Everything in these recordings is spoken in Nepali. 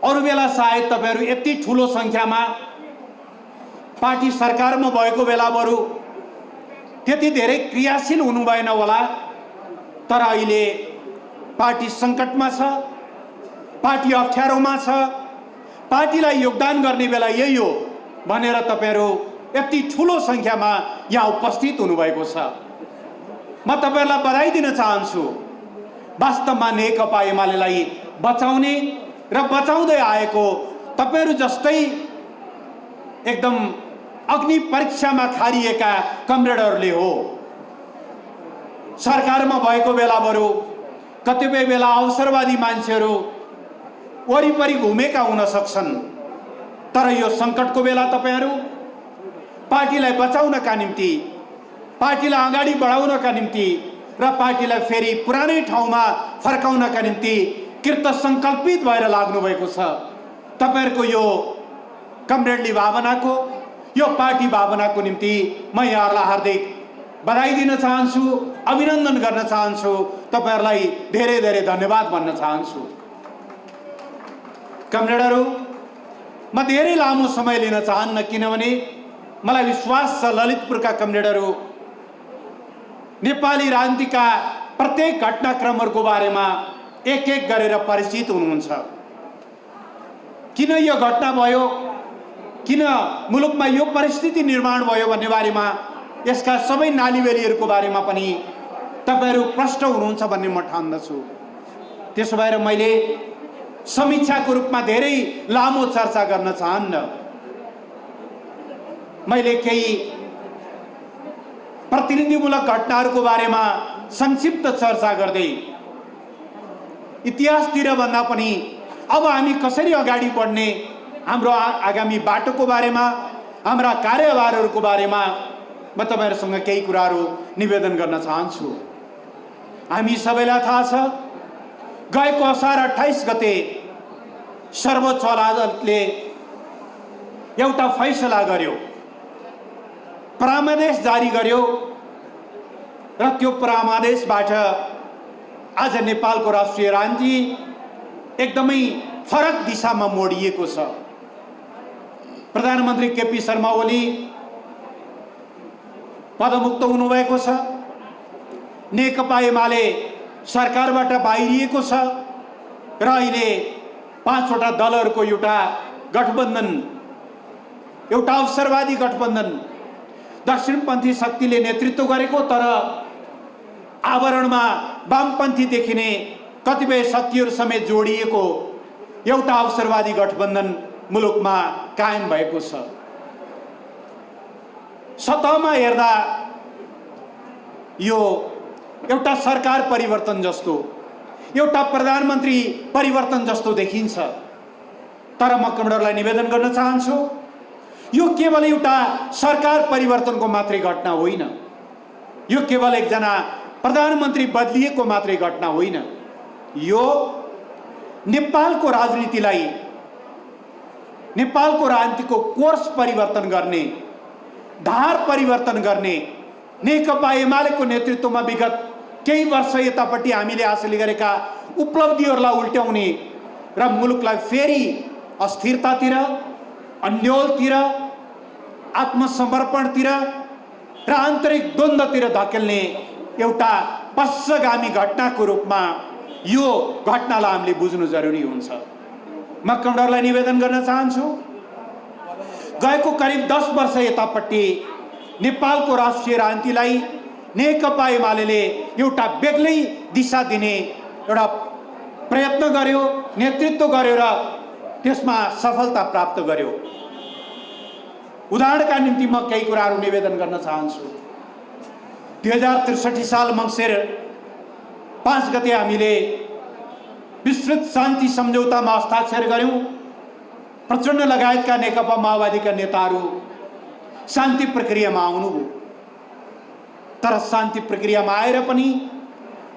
अरू बेला सायद तपाईहरु यति ठूलो संख्यामा पार्टी सरकारमा भएको बेला बरु त्यति धेरै क्रियाशील हुनु भएन होला। तर अहिले पार्टी संकटमा छ, पार्टी अप्ठ्यारोमा छ, पार्टीलाई योगदान गर्ने बेला यही हो भनेर तपाईहरु यति ठूलो संख्यामा यहाँ उपस्थित हुनुभएको छ। म तपाईहरुलाई बधाई दिन चाहन्छु। वास्तवमा नेकपा एमालेलाई बचाउने र बचाउँदै आएको तपाईहरु जस्तै एकदम अग्नि परीक्षामा खारिएका कमरेडहरुले हो। सरकारमा भएको बेला बरु कतिपय बेला अवसरवादी मान्छेहरु वरिपरि घुमेका हुन सक्छन्, तर यो संकटको बेला तपाईहरु पार्टीलाई बचाउनका निम्ति, पार्टीलाई अगाडि बढाउनका निम्ति र पार्टीलाई फेरि पुरानै ठाउँमा फर्काउनका निम्ति कृत संकल्पित भएर लाग्नु भएको छ। तपाईहरुको यो कमरेडली भावनाको, यो पार्टी भावनाको निम्ति म यहाँहरुलाई हार्दिक बधाई दिन चाहन्छु, अभिनन्दन गर्न चाहन्छु, तपाईहरुलाई धेरै धेरै धन्यवाद भन्न चाहन्छु। कमरेडहरु, म धेरै लामो समय लिन चाहन्न, किनभने मलाई विश्वास छ ललितपुरका कमरेडहरु नेपाली राजनीतिका प्रत्येक घटनाक्रमहरुको बारेमा एक एक गरेर परिचित हुनुहुन्छ। किन यो घटना भयो, किन मुलुकमा यो परिस्थिति निर्माण भयो भन्ने बारेमा, यसका सबै नालीबेलीहरुको बारेमा पनि तपाईहरु प्रष्ट हुनुहुन्छ भन्ने म ठान्दछु। त्यसो भएर मैले समीक्षाको रूपमा धेरै लामो चर्चा गर्न चाहन्न। मैले केही प्रतिनिधिमूलक घटनाहरुको बारेमा संक्षिप्त चर्चा गर्दै इतिहासतिर भन्दा पनि अब हामी कसरी अगाडि बढ्ने, हाम्रो आगामी बाटोको बारेमा, हाम्रा कार्यभारहरुको बारेमा म तपाईहरुसँग केही कुराहरु निवेदन गर्न चाहन्छु। हामी सबैलाई थाहा छ, गएको असार 28 गते सर्वोच्च अदालतले एउटा फैसला गर्यो, परामर्श जारी गर्यो र त्यो परामर्शबाट आज नेपालको राष्ट्रिय राजनीति एकदमै फरक दिशामा मोडिएको छ। प्रधानमन्त्री केपी शर्मा ओली पदमुक्त हुनुभएको छ, नेकपा एमाले सरकारबाट बाहिरिएको छ र अहिले 5 वटा दलहरुको एउटा गठबन्धन, एउटा अवसरवादी गठबन्धन दक्षिणपन्थी शक्तिले नेतृत्व गरेको, तर आवरणमा वामपन्थी देखिने कतिपय शक्तिहरु समेत जोडिएको एउटा अवसरवादी गठबन्धन मुलुकमा कायम भएको छ। सतहमा हेर्दा यो एउटा सरकार परिवर्तन जस्तो, एउटा प्रधानमन्त्री परिवर्तन जस्तो देखिन्छ। तर म कमरेडलाई निवेदन गर्न चाहन्छु, यो केवल एउटा सरकार परिवर्तनको मात्रै घटना होइन, यो केवल एकजना प्रधानमन्त्री बदलिएको मात्रै घटना होइन। यो नेपालको राजनीतिलाई, नेपालको राजनीतिको कोर्स परिवर्तन गर्ने, धार परिवर्तन गर्ने, नेकपा एमालेको नेतृत्वमा विगत केही वर्ष यतापट्टि हामीले हासिल गरेका उपलब्धिहरूलाई उल्ट्याउने र मुलुकलाई फेरि अस्थिरतातिर, अन्योलतिर, आत्मसमर्पणतिर र आन्तरिक द्वन्द्वतिर धकेल्ने एउटा पश्चगामी घटनाको रूपमा यो घटनालाई हामीले बुझ्नु जरुरी हुन्छ। म कमरेडलाई निवेदन गर्न चाहन्छु, गएको करिब 10 वर्ष यतापट्टि नेपालको राष्ट्रिय राजनीतिलाई नेकपा एमालेले एउटा बेग्लै दिशा दिने एउटा प्रयत्न गर्यो, नेतृत्व गर्यो र त्यसमा सफलता प्राप्त गर्यो। उदाहरणका निम्ति म केही कुराहरू निवेदन गर्न चाहन्छु। 2063 साल मङ्सिर 5 गते हामीले विस्तृत शान्ति सम्झौतामा हस्ताक्षर गर्यौं। प्रचण्ड लगायतका नेकपा माओवादीका नेताहरू शान्ति प्रक्रियामा आउनुभयो, तर शान्ति प्रक्रियामा आएर पनि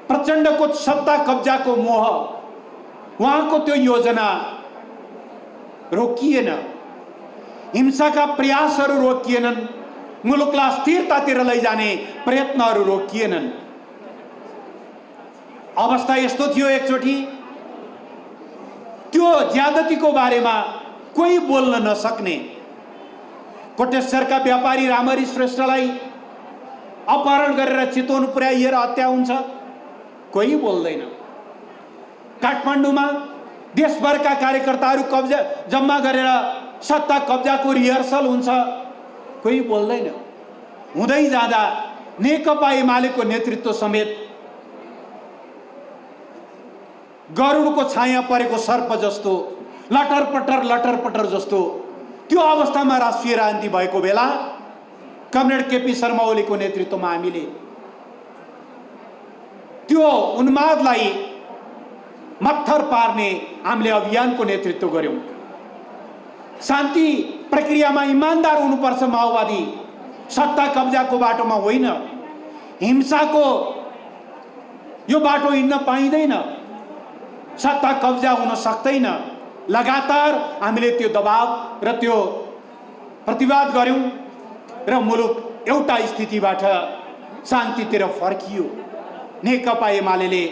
प्रचण्डको सत्ता कब्जाको मोह, उहाँको त्यो योजना रोकिएन, हिंसाका प्रयासहरू रोकिएनन्, मुलुकलाई स्थिरतातिर लैजाने प्रयत्नहरू रोकिएनन्। अवस्था यस्तो थियो, एकचोटि त्यो ज्यादतीको बारेमा कोही बोल्न नसक्ने, कोटेश्वरका व्यापारी रामहरि श्रेष्ठलाई अपहरण गरेर चितवन पुर्याइएर हत्या हुन्छ, कोही बोल्दैन। काठमाडौँमा देशभरका कार्यकर्ताहरू कब्जा जम्मा गरेर सत्ता कब्जाको रिहर्सल हुन्छ, कोही बोल्दैन। हुँदै जाँदा नेकपा एमालेको नेतृत्व समेत गरुडको छाया परेको सर्प जस्तो लटरपटर जस्तो त्यो अवस्थामा राष्ट्रिय राजनीति भएको बेला कमरेड केपी शर्मा ओलीको नेतृत्वमा हामीले त्यो उन्मादलाई मत्थर पार्ने हामीले अभियानको नेतृत्व गर्यौं। शान्ति प्रक्रियामा इमानदार हुनुपर्छ माओवादी, सत्ता कब्जाको बाटोमा होइन, हिंसाको यो बाटो हिँड्न पाइँदैन, सत्ता कब्जा हुन सक्दैन। लगातार हामीले त्यो दबाव र त्यो प्रतिवाद गर्यौं र मुलुक एउटा स्थितिबाट शान्तितिर फर्कियो। नेकपा एमालेले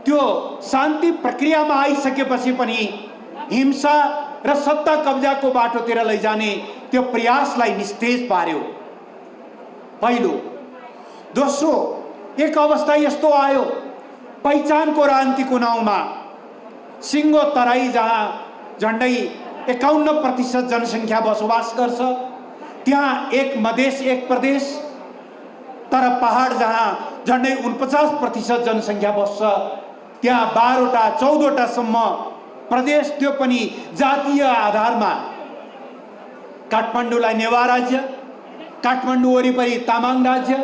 त्यो शान्ति प्रक्रियामा आइसकेपछि पनि हिंसा र सत्ता कब्जाको बाटोतिर लैजाने त्यो प्रयासलाई निस्तेज पार्यो। पहिलो। दोस्रो, एक अवस्था यस्तो आयो, पहिचानको राजनीतिको नाउँमा सिङ्गो तराई जहाँ झन्डै 51% जनसङ्ख्या बसोबास गर्छ, त्यहाँ एक मधेस एक प्रदेश, तर पहाड जहाँ झन्डै 49% जनसङ्ख्या बस्छ, त्यहाँ 12वटा 14वटासम्म प्रदेश, त्यो पनि जातीय आधारमा। काठमाडौँलाई नेवा राज्य, काठमाडौँ वरिपरि तामाङ राज्य,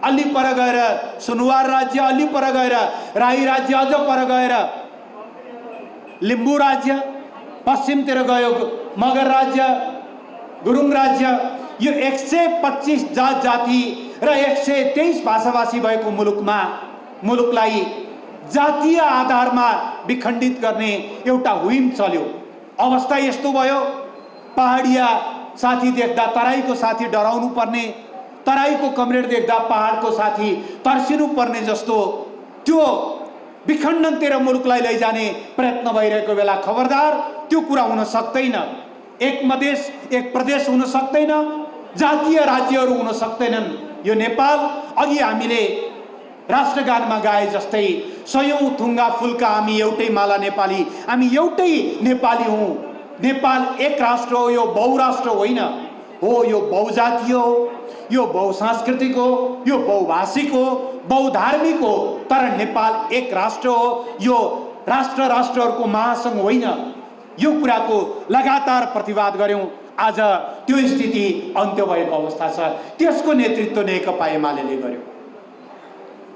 अलि पर गएर सुनुवार राज्य, अलि पर गएर राई राज्य, अझ पर गएर लिम्बू राज्य, पश्चिमतिर गयो मगर राज्य, गुरुङ राज्य। यो 125 जात जाति र 123 भाषाभाषी भएको मुलुकलाई जातीय आधारमा विखण्डित गर्ने एउटा हुइम चल्यो। अवस्था यस्तो भयो, पहाडिया साथी देख्दा तराईको साथी डराउनु पर्ने, तराईको कमरेड देख्दा पहाडको साथी तर्सिनु पर्ने जस्तो त्यो विखण्डनतिर मुलुकलाई लैजाने प्रयत्न भइरहेको बेला खबरदार, त्यो कुरा हुन सक्दैन। एक मधेस एक प्रदेश हुन सक्दैन, जातीय राज्यहरू हुन सक्दैनन्। यो नेपाल, अघि हामीले राष्ट्रगानमा गाए जस्तै, सयौं थुङ्गा फुलका हामी एउटै माला नेपाली, हामी एउटै नेपाली हौं। नेपाल एक राष्ट्र हो, यो बहुराष्ट्र होइन हो, यो बहुजातीय हो, यो बहुसांस्कृतिक हो, यो बहुभाषिक हो, बहुधार्मिक हो, तर नेपाल एक राष्ट्र हो, यो राष्ट्रहरूको महासंघ होइन। यो कुराको लगातार प्रतिवाद गर्यौं। आज त्यो स्थिति अन्त्य भएको अवस्था छ, त्यसको नेतृत्व नेकपा एमालेले गर्यो।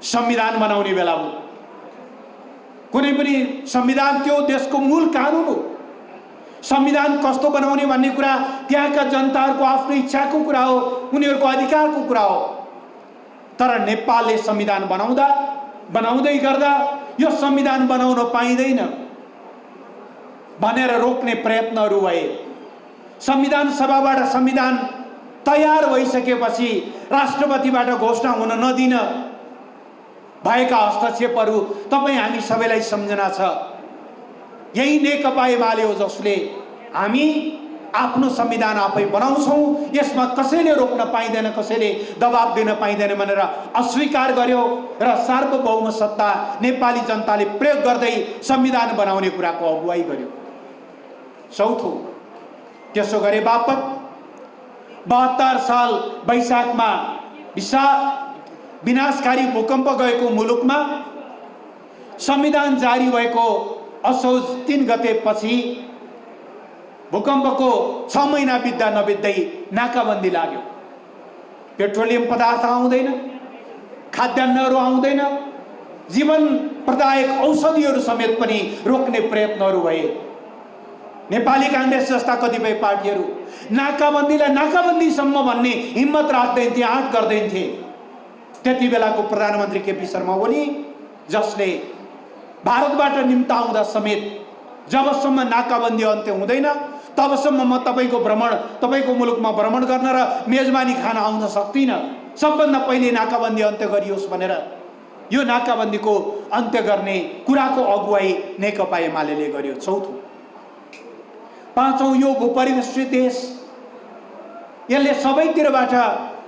संविधान बनाउने बेला हो, कुनै पनि संविधान त्यो देशको मूल कानुन हो। संविधान कस्तो बनाउने भन्ने कुरा त्यहाँका जनताहरूको आफ्नो इच्छाको कुरा हो, उनीहरूको अधिकारको कुरा हो। तर नेपालले संविधान बनाउँदै गर्दा यो संविधान बनाउन पाइँदैन भनेर रोक्ने प्रयत्नहरू भए। संविधान सभाबाट संविधान तयार भइसकेपछि राष्ट्रपतिबाट घोषणा हुन नदिन भएका हस्तक्षेपहरू तपाईँ हामी सबैलाई सम्झना छ। यही नेकपा एमाले हो जसले हामी आफ्नो संविधान आफै बनाउँछौँ, यसमा कसैले रोक्न पाइँदैन, कसैले दबाब दिन पाइँदैन भनेर अस्वीकार गर्यो र सार्वभौम सत्ता नेपाली जनताले प्रयोग गर्दै संविधान बनाउने कुराको अगुवाई गर्यो। चौथो, त्यसो गरे बापत 72 साल वैशाखमा विनाशकारी भूकम्प गएको मुलुकमा संविधान जारी भएको असोज 3 गते पछि भूकम्पको 6 महिना बित्दा नबित्दै नाकाबन्दी लाग्यो। पेट्रोलियम पदार्थ आउँदैन, खाद्यान्नहरू आउँदैन, जीवन प्रदायक औषधिहरू समेत पनि रोक्ने प्रयत्नहरू भए। नेपाली कांग्रेस जस्ता कतिपय पार्टीहरू नाकाबन्दीलाई नाकाबन्दीसम्म भन्ने हिम्मत राख्दैनथे, आँट गर्दैनथे। त्यति बेलाको प्रधानमन्त्री केपी शर्मा ओली, जसले भारतबाट निम्ताउँदा समेत जबसम्म नाकाबन्दी अन्त्य हुँदैन तबसम्म म तपाईको मुलुकमा भ्रमण गर्न र मेजबानी खान आउन सक्दिनँ, सबभन्दा पहिले नाकाबन्दी अन्त्य गरियोस् भनेर यो नाकाबन्दीको अन्त्य गर्ने कुराको अगुवाई नेकपा एमाले गर्यो। चौथो, पाँचौं, यो भूपरिवेष्टित देश, यसले सबैतिरबाट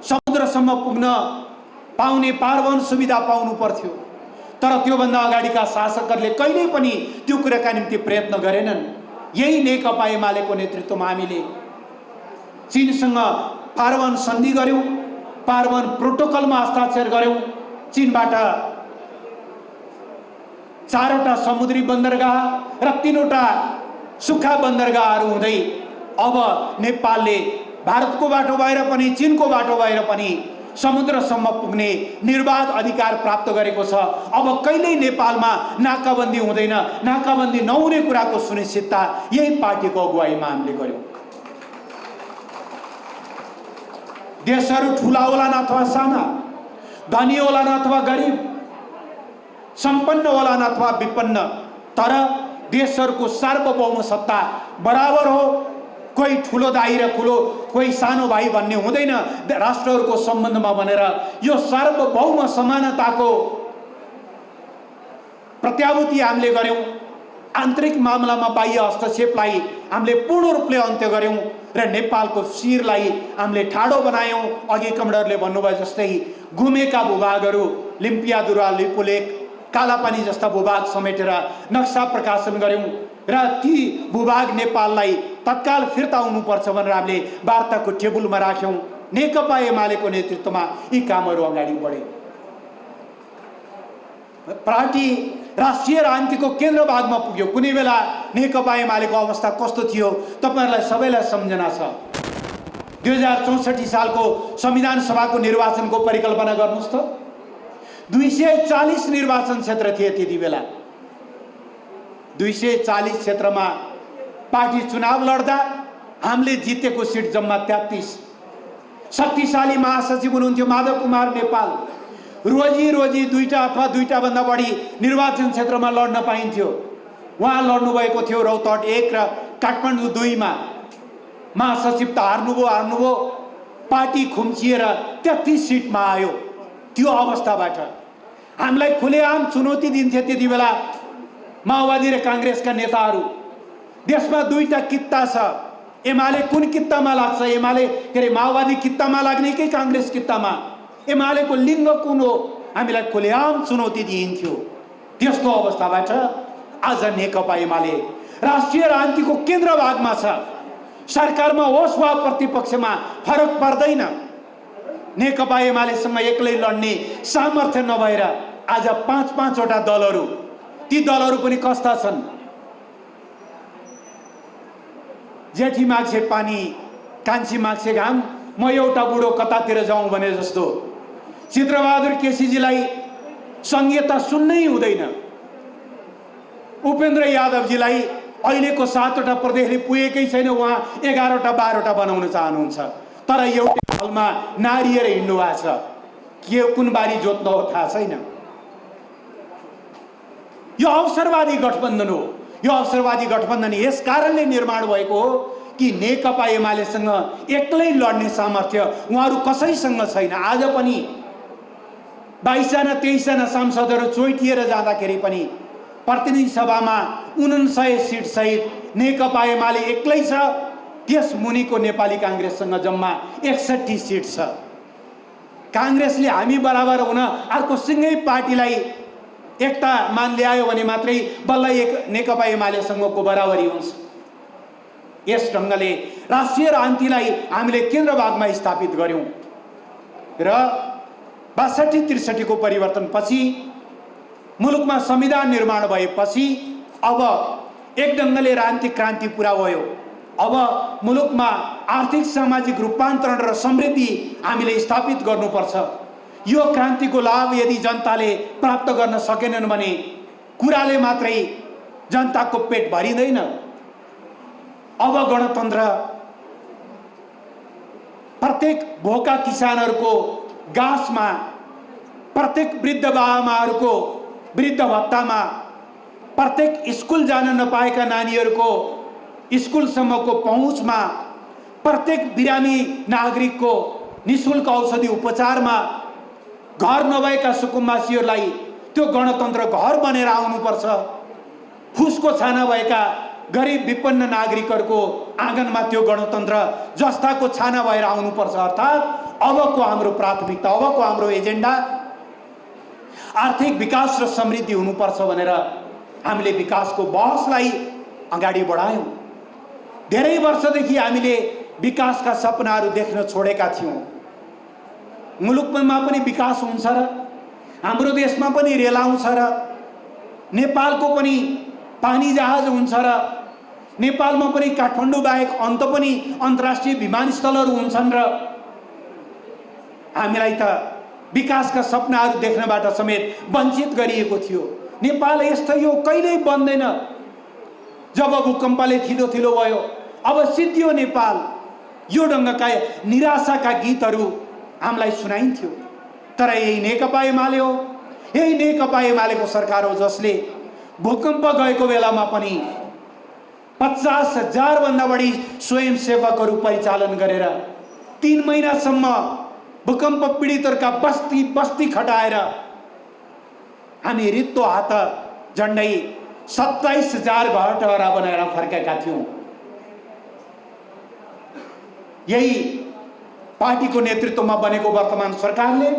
समुद्रसम्म पुग्न पाउने पारवन सुविधा पाउनु पर्थ्यो, तर त्योभन्दा अगाडिका शासकहरूले कहिल्यै पनि त्यो कुराका निम्ति प्रयत्न गरेनन्। यही नेकपा एमालेको नेतृत्वमा हामीले चीनसँग पारवन सन्धि गर्यौं, पारवन प्रोटोकलमा हस्ताक्षर गर्यौं, चीनबाट 4वटा समुद्री बन्दरगाह र 3वटा सुक्खा बन्दरगाहहरू हुँदै अब नेपालले भारतको बाटो भएर पनि चीनको बाटो भएर पनि समुद्रसम्म पुग्ने निर्बाध अधिकार प्राप्त गरेको छ। अब कहिल्यै नेपालमा नाकाबन्दी हुँदैन, नाकाबन्दी नहुने कुराको सुनिश्चितता यही पार्टीको अगुवाईमा हामीले गर्यौं। देशहरू ठुला होलान् अथवा साना, धनी होलान् अथवा गरिब, सम्पन्न होलान् अथवा विपन्न, तर देशहरूको सार्वभौम सत्ता बराबर हो। कोही ठुलो दाइ र कोही सानो भाइ भन्ने हुँदैन राष्ट्रहरूको सम्बन्धमा भनेर यो सार्वभौम समानताको प्रत्याभूति हामीले गर्यौं। आन्तरिक मामलामा बाह्य हस्तक्षेपलाई हामीले पूर्ण रूपले अन्त्य गर्यौं र नेपालको शिरलाई हामीले ठाडो बनायौं। अघि कमरेडरले भन्नुभयो जस्तै गुमेका भूभागहरू लिम्पियादुरा, लिपुलेक, कालापानी जस्ता भूभाग समेटेर नक्सा प्रकाशन गर्यौं र ती भूभाग नेपाललाई तत्काल फिर्ता हुनुपर्छ भनेर हामीले वार्ताको टेबुलमा राख्यौं। नेकपा एमालेको नेतृत्वमा यी कामहरू अगाडि बढे। पार्टी राष्ट्रिय राजनीतिको केन्द्र भागमा पुग्यो। कुनै बेला नेकपा एमालेको अवस्था कस्तो थियो तपाईहरुलाई सबैलाई सम्झना छ। 2064 सालको संविधान सभाको निर्वाचनको परिकल्पना गर्नुस् त। 240 निर्वाचन क्षेत्र थिए त्यति बेला। 240 क्षेत्रमा पार्टी चुनाव लड्दा हामीले जितेको सिट जम्मा 33। शक्तिशाली महासचिव हुनुहुन्थ्यो माधव कुमार नेपाल। रोजी 2टा अथवा 2टा भन्दा बढी निर्वाचन क्षेत्रमा लड्न पाइन्थ्यो। उहाँ लड्नु भएको थियो रौतहट 1 र काठमाडौँ 2 मा। महासचिव त हार्नुभयो। पार्टी खुम्चिएर 33 सिटमा आयो। त्यो अवस्थाबाट हामीलाई खुलेआम चुनौती दिन्थे त्यति बेला माओवादी र कांग्रेसका नेताहरू। देशमा 2टा कित्ता छ। एमाले कुन कित्तामा लाग्छ? एमाले माओवादी कित्तामा लाग्ने कि कांग्रेस कित्तामा? एमालेको लिङ्ग कुन हो? हामीलाई खुलेआम चुनौती दिइन्थ्यो। त्यस्तो अवस्थाबाट आज नेकपा एमाले राष्ट्रिय राजनीतिको केन्द्र भागमा छ। सरकारमा होस् वा प्रतिपक्षमा फरक पर्दैन। नेकपा एमालेसँग एक्लै लड्ने सामर्थ्य नभएर आज 5-5 वटा दलहरू, ती दलहरू पनि कस्ता छन्? जेठी माग्छे पानी, कान्छी माग्छे घाम, म एउटा बुढो कतातिर जाउँ भने जस्तो। चित्रबहादुर केसीजीलाई संहिता सुन्नै हुँदैन। उपेन्द्र यादवजीलाई अहिलेको 7वटा प्रदेशले पुगेकै छैन, उहाँ 11वटा 12वटा बनाउन चाहनुहुन्छ। तर एउटै हलमा नारिएर हिँड्नु भएको छ। के कुन बारी जोत्न हो थाहा छैन। यो अवसरवादी गठबन्धन हो। यो अवसरवादी गठबन्धन यस कारणले निर्माण भएको हो कि नेकपा एमालेसँग एक्लै लड्ने सामर्थ्य उहाँहरू कसैसँग छैन। आज पनि 22 जना 23 जना सांसदहरू चोइटिएर जाँदाखेरि पनि प्रतिनिधि सभामा 49 सिट सहित नेकपा एमाले एक्लै छ। त्यस मुनिको नेपाली कांग्रेससँग जम्मा 61 सिट छ। कांग्रेसले हामी बराबर हुन अर्को सिंगै पार्टीलाई एकता मान ल्यायो भने मात्रै बल्ल एक नेकपा एमालेसँगको बराबरी हुन्छ। यस ढङ्गले राष्ट्रिय राजनीतिलाई हामीले केन्द्र भागमा स्थापित गर्यौं र 62-63 को परिवर्तनपछि मुलुकमा संविधान निर्माण भएपछि अब एक ढङ्गले राजनीतिक क्रान्ति पुरा भयो। अब मुलुकमा आर्थिक सामाजिक रूपान्तरण र समृद्धि हामीले स्थापित गर्नुपर्छ। यो क्रान्तिको लाभ यदि जनताले प्राप्त गर्न सकेनन् भने कुराले मात्रै जनताको पेट भरिँदैन। अब गणतन्त्र प्रत्येक भोका किसानहरूको गाँसमा, प्रत्येक वृद्ध बाआमाहरूको वृद्ध भत्तामा, प्रत्येक स्कुल जान नपाएका नानीहरूको स्कुलसम्मको पहुँचमा, प्रत्येक बिरामी नागरिकको निःशुल्क औषधि उपचारमा, घर नभएका सुकुम्बासीहरूलाई त्यो गणतन्त्र घर बनेर आउनुपर्छ। फुसको छाना भएका गरिब विपन्न नागरिकहरूको आँगनमा त्यो गणतन्त्र जस्ताको छाना भएर आउनुपर्छ। अर्थात् अबको हाम्रो प्राथमिकता, अबको हाम्रो एजेन्डा आर्थिक विकास र समृद्धि हुनुपर्छ भनेर हामीले विकासको बहसलाई अगाडि बढायौँ। धेरै वर्षदेखि हामीले विकासका सपनाहरू देख्न छोडेका थियौँ। मुलुकमा पनि विकास हुन्छ र हाम्रो देशमा पनि रेल आउँछ र नेपालको पनि पानी जहाज हुन्छ र नेपालमा पनि काठमाडौँ बाहेक अन्त पनि अन्तर्राष्ट्रिय विमानस्थलहरू हुन्छन् र हामीलाई त विकासका सपनाहरू देख्नबाट समेत वञ्चित गरिएको थियो। नेपाल यस्तो यो कहिल्यै बन्दैन। जब भूकम्पले थिलो थिलो भयो, अब सिद्धियो नेपाल, यो ढङ्गका निराशाका गीतहरू हामीलाई सुनाइन्थ्यो। तर यही नेकपा एमाले हो, यही नेकपा एमालेको सरकार हो जसले भूकम्प गएको बेलामा पनि 50,000 भन्दा बढी स्वयंसेवकहरू परिचालन गरेर 3 महिनासम्म भूकम्प पीडितहरूका बस्ती बस्ती खटाएर हामी रित्तो हात झन्डै 27,000 घरटरा बनाएर फर्केका थियौँ। यही पार्टीको नेतृत्वमा बनेको वर्तमान सरकारले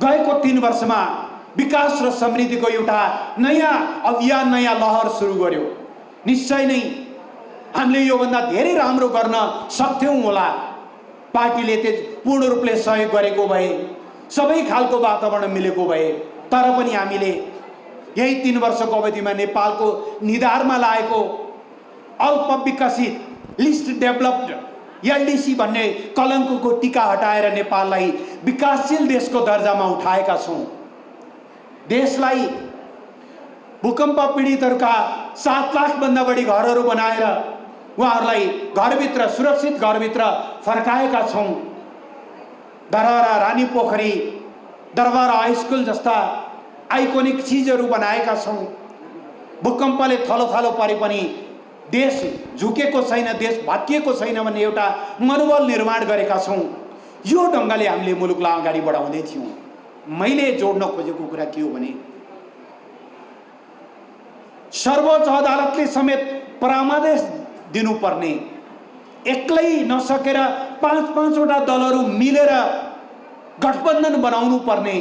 गएको 3 वर्षमा विकास र समृद्धिको एउटा नयाँ अभियान, नयाँ लहर सुरु गर्यो। निश्चय नै हामीले योभन्दा धेरै राम्रो गर्न सक्थ्यौँ होला। पार्टीले पूर्ण रूपले सहयोग गरेको भए, सबै खालको वातावरण मिलेको भए, तर पनि हामीले यही 3 वर्षको अवधिमा नेपालको निधारमा लागेको अल्प विकसित लिस्ट डेभलप्ड एलडीसी भन्ने कलङ्कको टीका हटाएर नेपाललाई विकासशील देशको दर्जामा उठाएका छौँ। देशलाई भूकम्प पीडितहरूका 7 लाख भन्दा बढी घरहरू बनाएर उहाँहरूलाई घरभित्र, सुरक्षित घरभित्र फर्काएका छौँ। धरहरा, रानी पोखरी, दरबार हाई स्कुल जस्ता आइकोनिक चिजहरू बनाएका छौँ। भूकम्पले थलो परे पनि देश झुकेको छैन, देश भत्किएको छैन भन्ने एउटा मनोबल निर्माण गरेका छौँ। यो ढङ्गले हामीले मुलुकलाई अगाडि बढाउँदै थियौँ। मैले जोड्न खोजेको कुरा के हो भने सर्वोच्च अदालतले समेत परामर्श दिनुपर्ने, एक्लै नसकेर 5-5वटा दलहरू मिलेर गठबन्धन बनाउनु पर्ने,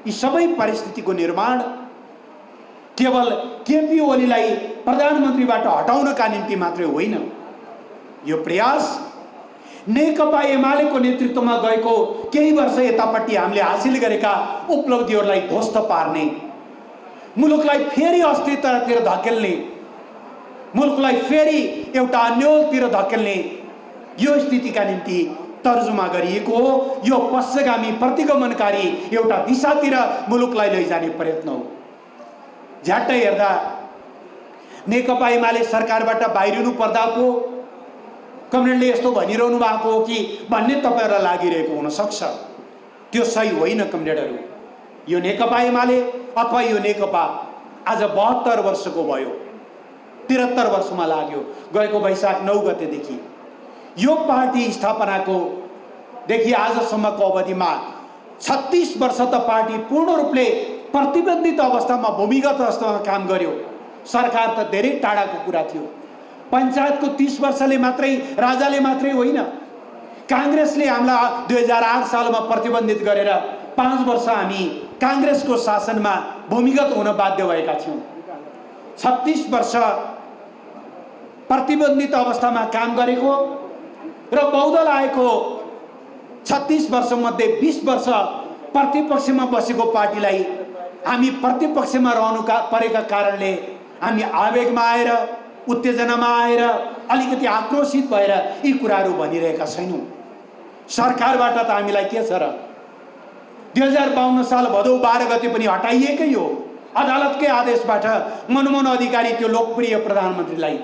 यी सबै परिस्थितिको निर्माण केवल केपी ओलीलाई प्रधानमन्त्रीबाट हटाउनका निम्ति मात्रै होइन। यो प्रयास नेकपा एमालेको नेतृत्वमा गएको केही वर्ष यतापट्टि हामीले हासिल गरेका उपलब्धिहरूलाई ध्वस्त पार्ने, मुलुकलाई फेरि अस्थिरतातिर धकेल्ने, मुलुकलाई फेरि एउटा अन्यलतिर धकेल्ने यो स्थितिका निम्ति तर्जुमा गरिएको हो। यो पश्चगामी प्रतिगमनकारी एउटा दिशातिर मुलुकलाई लैजाने प्रयत्न हो। झ्याट्टै हेर्दा नेकपा एमाले सरकारबाट बाहिरिनु पर्दा पो कमरेडले यस्तो भनिरहनु भएको हो कि भन्ने तपाईँहरूलाई लागिरहेको हुनसक्छ। त्यो सही होइन कमरेडहरू। यो नेकपा एमाले अथवा यो नेकपा आज 72 वर्षको भयो, 73 वर्षमा लाग्यो। गएको वैशाख 9 गतेदेखि यो पार्टी स्थापनाको देखि आजसम्मको अवधिमा 36 वर्ष त पार्टी पूर्ण रूपले प्रतिबन्धित अवस्थामा, भूमिगत अवस्थामा काम गर्यो। सरकार त धेरै टाढाको कुरा थियो। पञ्चायतको 30 वर्षले मात्रै, राजाले मात्रै होइन, काङ्ग्रेसले हामीलाई 2008 सालमा प्रतिबन्धित गरेर 5 वर्ष हामी काङ्ग्रेसको शासनमा भूमिगत हुन बाध्य भएका थियौँ। 36 वर्ष प्रतिबन्धित अवस्थामा काम गरेको र बहुदल आएको 36 वर्षमध्ये 20 वर्ष प्रतिपक्षमा बसेको पार्टीलाई हामी प्रतिपक्षमा रहनुका परेका कारणले हामी आवेगमा आएर, उत्तेजनामा आएर, अलिकति आक्रोशित भएर यी कुराहरू भनिरहेका छैनौँ। सरकारबाट त हामीलाई के छ र 2052 साल भदौ 12 गते पनि हटाइएकै हो अदालतकै आदेशबाट मनमोहन अधिकारी त्यो लोकप्रिय प्रधानमन्त्रीलाई।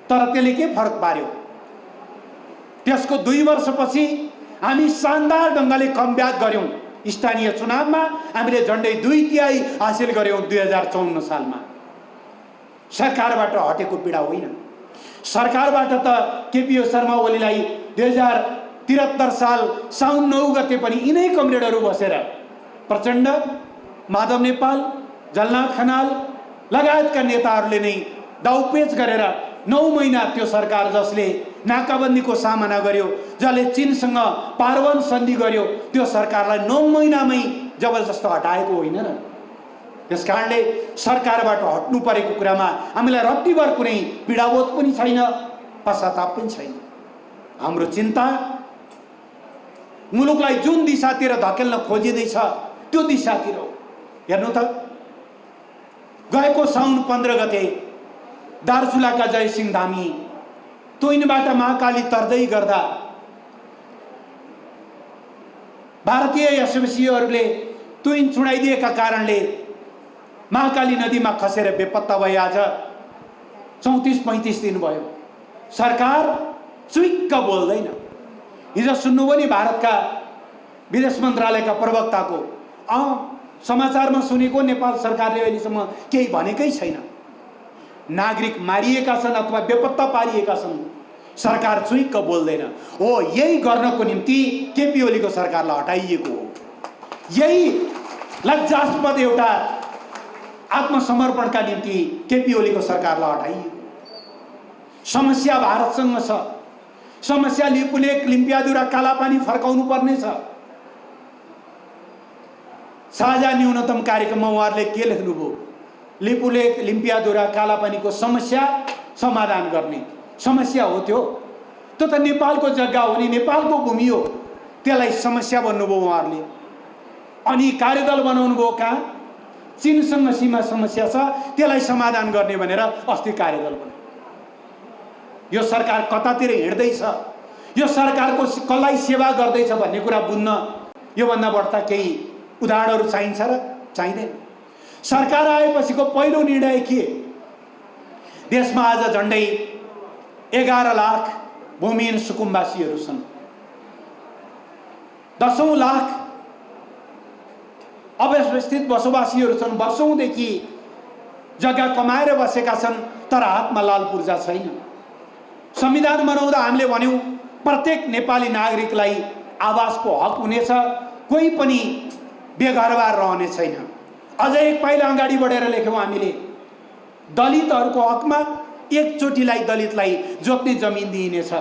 तर त्यसले के फरक पार्यो? त्यसको 2 वर्षपछि हामी शानदार ढङ्गले कमब्याक गर्यौँ। स्थानीय चुनावमा हामीले झन्डै 2/3 हासिल गर्यौँ 2054 सालमा। सरकारबाट हटेको पीडा होइन। सरकारबाट त केपी शर्मा ओलीलाई 2073 साल साउन 9 गते पनि यिनै कमरेडहरू बसेर प्रचण्ड, माधव नेपाल, झलनाथ खनाल लगायतका नेताहरूले नै दाउपेच गरेर 9 महिना त्यो सरकार जसले नाकाबन्दीको सामना गर्यो, जसले चीनसँग पारवन सन्धि गर्यो, त्यो सरकारलाई 9 महिनामै जबरजस्त हटाएको होइन र। त्यसकारणले सरकारबाट हट्नु परेको कुरामा हामीलाई रत्तिभर कुनै पीडाबोध पनि छैन, पश्चाताप पनि छैन। हाम्रो चिन्ता मुलुकलाई जुन दिशातिर धकेल्न खोजिँदैछ त्यो दिशातिर हो। हेर्नु त, गएको साउन 15 गते दार्चुलाका जयसिंह धामी तोइनबाट महाकाली तर्दै गर्दा भारतीय एसएमसीहरूले तुइन छुडाइदिएका कारणले महाकाली नदीमा खसेर बेपत्ता भए। आज 34-35 दिन भयो, सरकार चुइक्क बोल्दैन। हिजो सुन्नुभयो नि भारतका विदेश मन्त्रालयका प्रवक्ताको, समाचारमा सुनेको नेपाल सरकारले अहिलेसम्म केही भनेकै छैन। नागरिक मारिएका छन् अथवा बेपत्ता पारिएका छन्, सरकार चुइक्क बोल्दैन। हो, यही गर्नको निम्ति केपी ओलीको सरकारलाई हटाइएको हो। यही लज्जास्पद एउटा आत्मसमर्पणका निम्ति केपी ओलीको सरकारलाई हटाइएको। समस्या भारतसँग छ, समस्या लिपुलेक, लिम्पियादुरा, कालापानी फर्काउनु पर्ने छ। साझा न्यूनतम कार्यक्रममा उहाँहरूले के लेख्नुभयो? लिपुलेक, लिम्पियादुरा, कालापानीको समस्या समाधान गर्ने समस्या हो त्यो त नेपालको जग्गा हो नि, नेपालको भूमि हो, त्यसलाई समस्या भन्नुभयो उहाँहरूले। अनि कार्यदल बनाउनु भयो कहाँ? चीनसँग सीमा समस्या छ, त्यसलाई समाधान गर्ने भनेर अस्ति कार्यदल बनायो। यो सरकार कतातिर हिँड्दैछ, यो सरकारको कसलाई सेवा गर्दैछ भन्ने कुरा बुझ्न योभन्दा बढ्ता केही उदाहरणहरू चाहिन्छ र चाहिँदैन। सरकार आएपछिको पहिलो निर्णय के? देशमा आज झन्डै 11 लाख भूमिहीन सुकुम्बासीहरू छन्। 10 लाख अव्यवस्थित बसोबासीहरू छन्। वर्षौंदेखि जग्गा कमाएर बसेका छन्, तर हातमा लाल पूर्जा छैन। संविधान बनाउँदा हामीले भन्यौं प्रत्येक नेपाली नागरिकलाई आवासको हक हुनेछ, कोही पनि बेघरबार रहने छैन। अझै एक पाइला अगाडि बढेर लेख्यौं हामीले, दलितहरूको हकमा एकचोटिलाई दलितलाई जोत्ने जमिन दिइनेछ।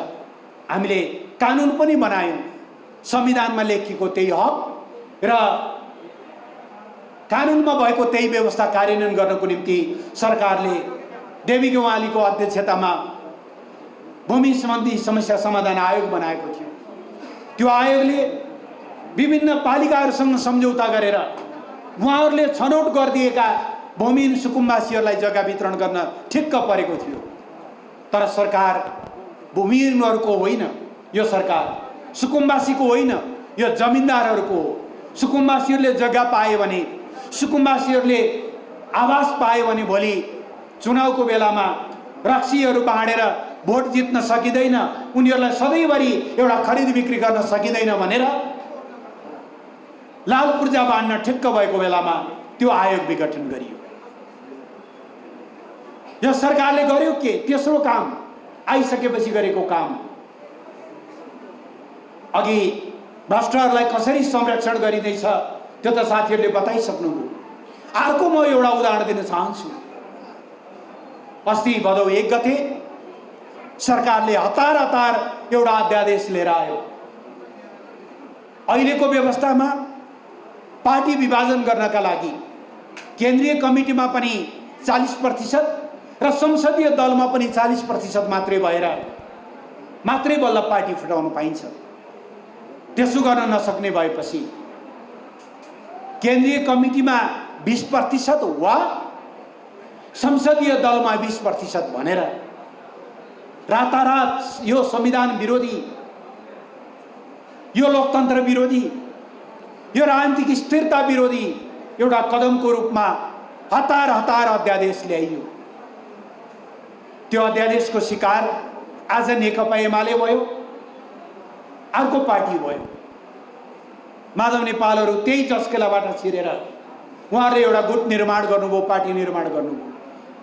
हामीले कानुन पनि बनायौं, संविधानमा लेखिएको त्यही हक र कानुनमा भएको त्यही व्यवस्था कार्यान्वयन गर्नको निम्ति सरकारले देवी गेवालीको अध्यक्षतामा भूमि सम्बन्धी समस्या समाधान आयोग बनाएको थियो। त्यो आयोगले विभिन्न पालिकाहरूसँग सम्झौता गरेर उहाँहरूले छनौट गरिदिएका भूमिहीन सुकुम्बासीहरूलाई जग्गा वितरण गर्न ठिक्क परेको थियो। तर सरकार भूमिहीनहरूको होइन, यो सरकार सुकुम्बासीको होइन, यो जमिनदारहरूको हो। सुकुम्बासीहरूले जग्गा पाए भने, सुकुम्बासीहरूले आवास पाए भने भोलि चुनावको बेलामा रक्सीहरू बाँडेर भोट जित्न सकिँदैन, उनीहरूलाई सधैँभरि एउटा खरिद बिक्री गर्न सकिँदैन भनेर लाल पूर्जा बाँड्न ठिक्क भएको बेलामा त्यो आयोग विघटन गरियो। यो सरकारले गर्यो के? तेस्रो काम, आइसकेपछि गरेको काम। अघि भ्रष्टहरूलाई कसरी संरक्षण गरिँदैछ त्यो त साथीहरूले बताइसक्नुभयो। अर्को म एउटा उदाहरण दिन चाहन्छु। अस्ति भदौ 1 गते सरकारले हतार एउटा अध्यादेश लिएर आयो। अहिलेको व्यवस्थामा पार्टी विभाजन गर्नका लागि केन्द्रीय कमिटीमा पनि 40% र संसदीय दलमा पनि 40% मात्रै भएर मात्रै बल्ल पार्टी फुटाउन पाइन्छ। त्यसो गर्न नसक्ने भएपछि केन्द्रीय कमिटीमा 20% वा संसदीय दलमा 20% भनेर रातारात यो संविधान विरोधी, यो लोकतन्त्र विरोधी, यो राजनीतिक स्थिरता विरोधी एउटा कदमको रूपमा हतार अध्यादेश ल्याइयो। त्यो अध्यादेशको शिकार आज नेकपा एमाले भयो, अर्को पार्टी भयो। माधव नेपालहरू त्यही चस्केलाबाट छिरेर उहाँहरूले एउटा गुट निर्माण गर्नुभयो, पार्टी निर्माण गर्नुभयो।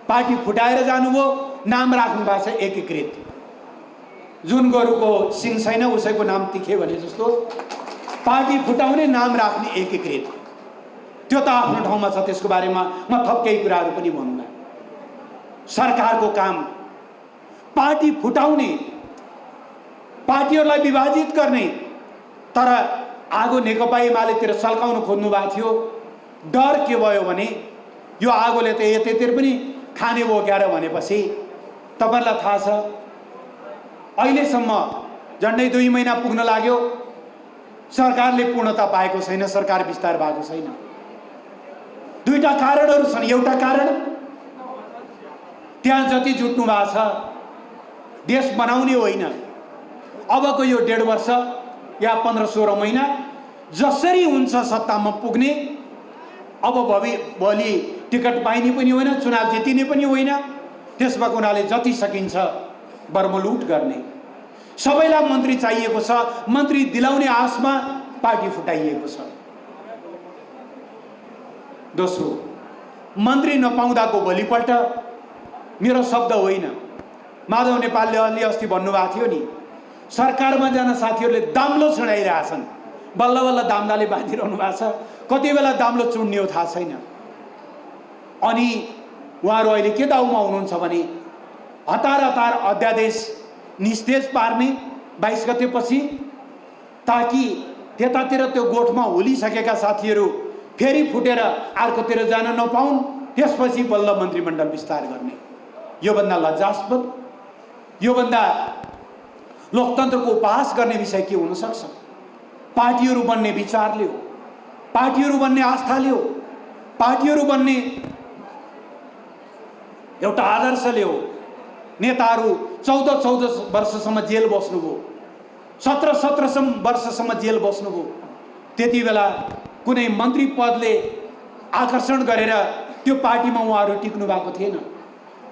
पार्टी फुटाएर जानुभयो, नाम राख्नु भएको छ एकीकृत। जुन गोरुको सिङ छैन उसैको नाम तिखे भने जस्तो पार्टी फुटाउने नाम राख्ने एकीकृत। त्यो त आफ्नो ठाउँमा छ, त्यसको बारेमा म थप केही कुराहरू पनि भनौँला। सरकारको काम पार्टी फुटाउने, पार्टीहरूलाई विभाजित गर्ने, तर आगो नेकपा एमालेतिर सल्काउन खोज्नु भएको थियो। डर के भयो भने यो आगोले त यतैतिर पनि खाने बोक्याएर भनेपछि तपाईँहरूलाई थाहा छ अहिलेसम्म झन्डै 2 महिना पुग्न लाग्यो, सरकारले पूर्णता पाएको छैन, सरकार विस्तार भएको छैन। दुईटा कारणहरू छन्। एउटा कारण त्यहाँ जति जुट्नु भएको छ देश बनाउने होइन, अबको यो 1.5 वर्ष या 15-16 महिना जसरी हुन्छ सत्तामा पुग्ने, अब भोलि टिकट पाइने पनि होइन, चुनाव जितिने पनि होइन, त्यस भएको हुनाले जति सकिन्छ बर्मलुट गर्ने। सबैलाई मन्त्री चाहिएको छ, मन्त्री दिलाउने आशमा पार्टी फुटाइएको छ। दोस्रो, मन्त्री नपाउँदाको भोलिपल्ट, मेरो शब्द होइन, माधव नेपालले अलि अस्ति भन्नुभएको थियो नि, सरकारमा जान साथीहरूले दाम्लो छुडाइरहेछन्, बल्ल बल्ल दाम्लाले बाँधिरहनु भएको छ, कति बेला दाम्लो चुड्ने हो थाहा छैन। अनि उहाँहरू अहिले के दाउमा हुनुहुन्छ भने हतार हतार अध्यादेश निस्तेज पार्ने 22 गतेपछि, ताकि त्यतातिर त्यो गोठमा होलिसकेका साथीहरू फेरि फुटेर अर्कोतिर जान नपाउन्, त्यसपछि बल्ल मन्त्रीमण्डल विस्तार गर्ने। योभन्दा लज्जास्पद, योभन्दा लोकतन्त्रको उपहास गर्ने विषय के हुन सक्छ? पार्टीहरू बन्ने विचारले हो, पार्टीहरू बन्ने आस्थाले हो, पार्टीहरू बन्ने एउटा आदर्शले हो। नेताहरू 14-14 वर्षसम्म जेल बस्नुभयो, 17-17 वर्षसम्म जेल बस्नुभयो। त्यति बेला कुनै मन्त्री पदले आकर्षण गरेर त्यो पार्टीमा उहाँहरू टिक्नु भएको थिएन।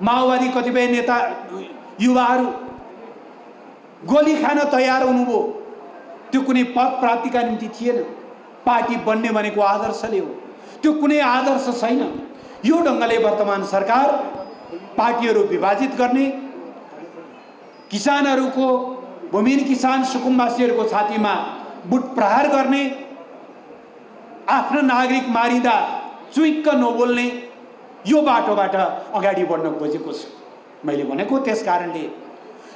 माओवादी कतिपय नेता युवाहरू गोली खान तयार हुनुभयो, त्यो कुनै पद प्राप्तिका निम्ति थिएन। पार्टी बन्ने भनेको आदर्शले हो, त्यो कुनै आदर्श छैन। यो ढङ्गले वर्तमान सरकार पार्टीहरू विभाजित गर्ने, किसानहरूको, भूमिहीन किसान सुकुम्बासीहरूको छातीमा बुट प्रहार गर्ने, आफ्नो नागरिक मारिँदा चुइक्क नबोल्ने, यो बाटोबाट अगाडि बढ्न खोजेको छ। मैले भनेको त्यस कारणले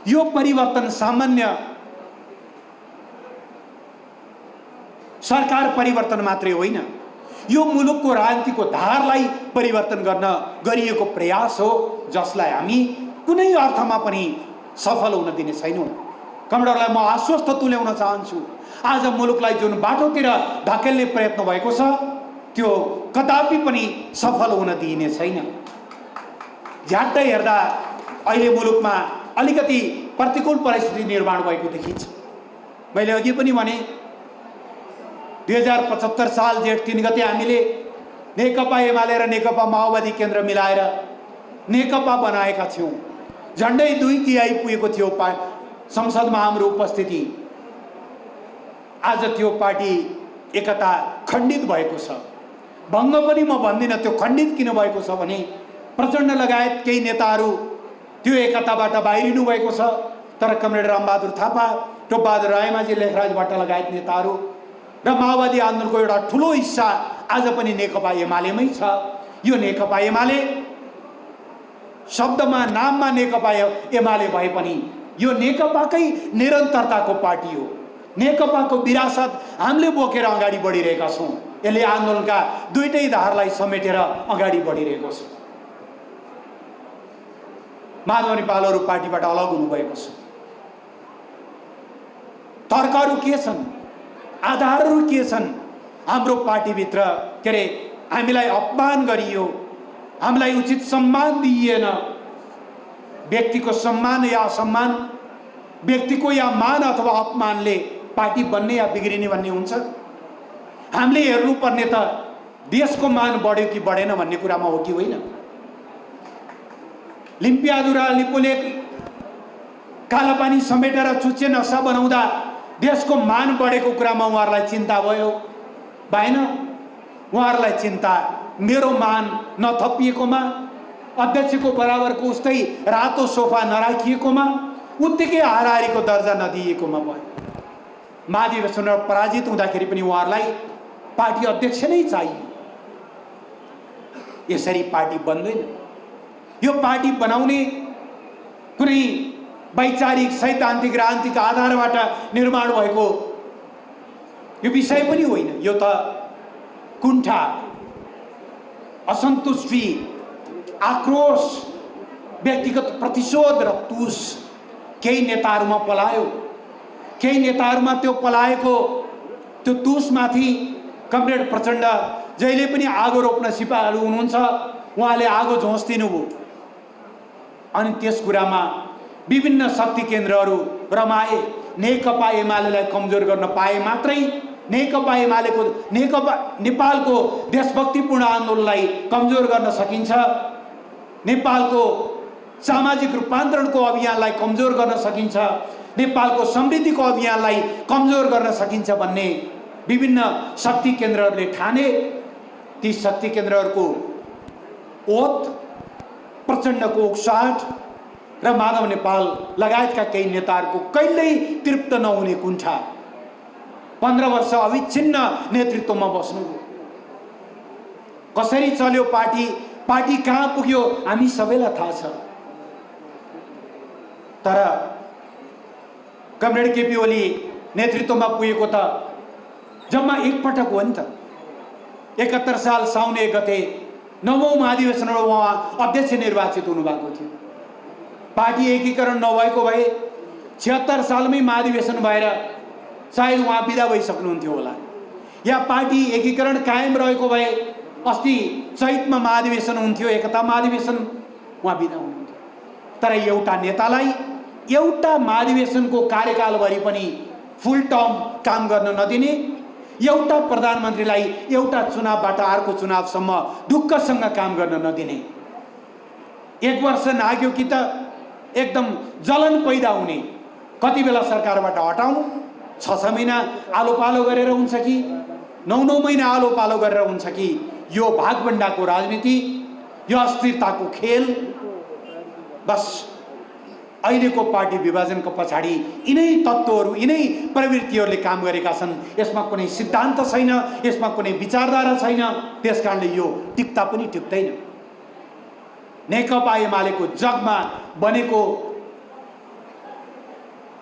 यो परिवर्तन सामान्य सरकार परिवर्तन मात्रै होइन, यो मुलुकको राजनीतिको धारलाई परिवर्तन गर्न गरिएको प्रयास हो, जसलाई हामी कुनै अर्थमा पनि सफल हुन दिने छैनौँ। कमरेडलाई म आश्वस्त तुल्याउन चाहन्छु, आज मुलुकलाई जुन बाटोतिर धकेल्ने प्रयत्न भएको छ त्यो कदापि पनि सफल हुन दिइने छैन। झ्याट्टै हेर्दा अहिले मुलुकमा अलिकति प्रतिकूल परिस्थिति निर्माण भएको देखिन्छ। मैले अघि पनि भने 2075 साल जेठ 3 गते हामीले नेकपा एमाले र नेकपा माओवादी केन्द्र मिलाएर नेकपा बनाएका थियौँ। झन्डै 2/3 पुगेको थियो संसदमा हाम्रो उपस्थिति। आज त्यो पार्टी एकता खण्डित भएको छ। भङ्ग पनि म भन्दिनँ, त्यो खण्डित किन भएको छ भने प्रचण्ड लगायत केही नेताहरू त्यो एकताबाट बाहिरिनु भएको छ। तर कमरेड रामबहादुर थापा, टोपबहादुर रायमाझी, लेखराज भट्ट लगायत नेताहरू र माओवादी आन्दोलनको एउटा ठुलो हिस्सा आज पनि नेकपा एमालेमै छ। यो नेकपा एमाले शब्दमा, नाममा नेकपा एमाले भए पनि यो नेकपाकै निरन्तरताको पार्टी हो। नेकपाको विरासत हामीले बोकेर अगाडि बढिरहेका छौँ। यसले आन्दोलनका दुईटै धारलाई समेटेर अगाडि बढिरहेको छ। माधव नेपालहरू पार्टीबाट अलग हुनुभएको छ। तर्कहरू के छन्, आधारहरू के छन्? हाम्रो पार्टीभित्र के अरे हामीलाई अपमान गरियो, हामीलाई उचित सम्मान दिइएन। व्यक्तिको सम्मान या असम्मान, व्यक्तिको या मान अथवा अपमानले पार्टी बन्ने या बिग्रिने भन्ने हुन्छ? हामीले हेर्नुपर्ने त देशको मान बढ्यो कि बढेन भन्ने कुरामा हो कि होइन? लिम्पियादुरा लिपुले कालापानी समेटेर चुच्चे नक्सा बनाउँदा देशको मान बढेको कुरामा उहाँहरूलाई चिन्ता भयो? भएन। उहाँहरूलाई चिन्ता मेरो मान नथपिएकोमा, अध्यक्षको बराबरको उस्तै रातो सोफा नराखिएकोमा, उत्तिकै हाराहारीको दर्जा नदिएकोमा भयो। महाधिवेशन पराजित हुँदाखेरि पनि उहाँहरूलाई पार्टी अध्यक्ष नै चाहियो। यसरी पार्टी बन्दैन। यो पार्टी बनाउने कुनै वैचारिक सैद्धान्तिक राजनीतिक आधारबाट निर्माण भएको यो विषय पनि होइन। यो त कुण्ठा, असन्तुष्टि, आक्रोश, व्यक्तिगत प्रतिशोध र तुस केही नेताहरूमा पलायो। केही नेताहरूमा त्यो पलाएको त्यो तुसमाथि कमरेड प्रचण्ड जहिले पनि आगो रोप्न सिपाहीहरू हुनुहुन्छ, उहाँले आगो झोस्दिनु भयो। अनि त्यस कुरामा विभिन्न शक्ति केन्द्रहरू रमाए। नेकपा एमालेलाई कमजोर गर्न पाए मात्रै नेकपा एमालेको नेपालको देशभक्तिपूर्ण आन्दोलनलाई कमजोर गर्न सकिन्छ, नेपालको सामाजिक रूपान्तरणको अभियानलाई कमजोर गर्न सकिन्छ, नेपालको समृद्धिको अभियानलाई कमजोर गर्न सकिन्छ भन्ने विभिन्न शक्ति केन्द्रहरूले ठाने। ती शक्ति केन्द्रहरूको ओत, प्रचण्डको उक्साहट र माधव नेपाल लगायतका केही नेताहरूको कहिल्यै तृप्त नहुने कुण्ठा 15 वर्ष अविच्छिन्न नेतृत्वमा बस्नु। कसरी चल्यो पार्टी कहाँ पुग्यो हामी सबैलाई थाहा छ। तर कमरेड केपी ओली नेतृत्वमा पुगेको त जम्मा एकपटक हो नि त। 71 साल साउन 1 गते 9औं महाधिवेशनमा उहाँ अध्यक्ष निर्वाचित हुनुभएको थियो। पार्टी एकीकरण नभएको भए 76 सालमै महाधिवेशन भएर सायद उहाँ बिदा भइसक्नुहुन्थ्यो होला, या पार्टी एकीकरण कायम रहेको भए अस्ति चैतमा महाधिवेशन हुन्थ्यो, एकता महाधिवेशन, उहाँ बिदा हुनुहुन्थ्यो। तर एउटा नेतालाई एउटा महाधिवेशनको कार्यकालभरि पनि फुल टर्म काम गर्न नदिने, एउटा प्रधानमन्त्रीलाई एउटा चुनावबाट अर्को चुनावसम्म ढुक्कसँग काम गर्न नदिने, 1 वर्ष नाग्यो कि त एकदम जलन पैदा हुने, कति बेला सरकारबाट हटाउनु, 6 महिना आलो पालो गरेर हुन्छ कि 9 महिना आलो पालो गरेर हुन्छ कि, यो भागभण्डाको राजनीति, यो अस्थिरताको खेल। बस अहिलेको पार्टी विभाजनको पछाडि यिनै तत्त्वहरू, यिनै प्रवृत्तिहरूले काम गरेका छन्। यसमा कुनै सिद्धान्त छैन, यसमा कुनै विचारधारा छैन। त्यसकारणले यो टिक्ता पनि टिक्दैन। नेकपा एमालेको जगमा बनेको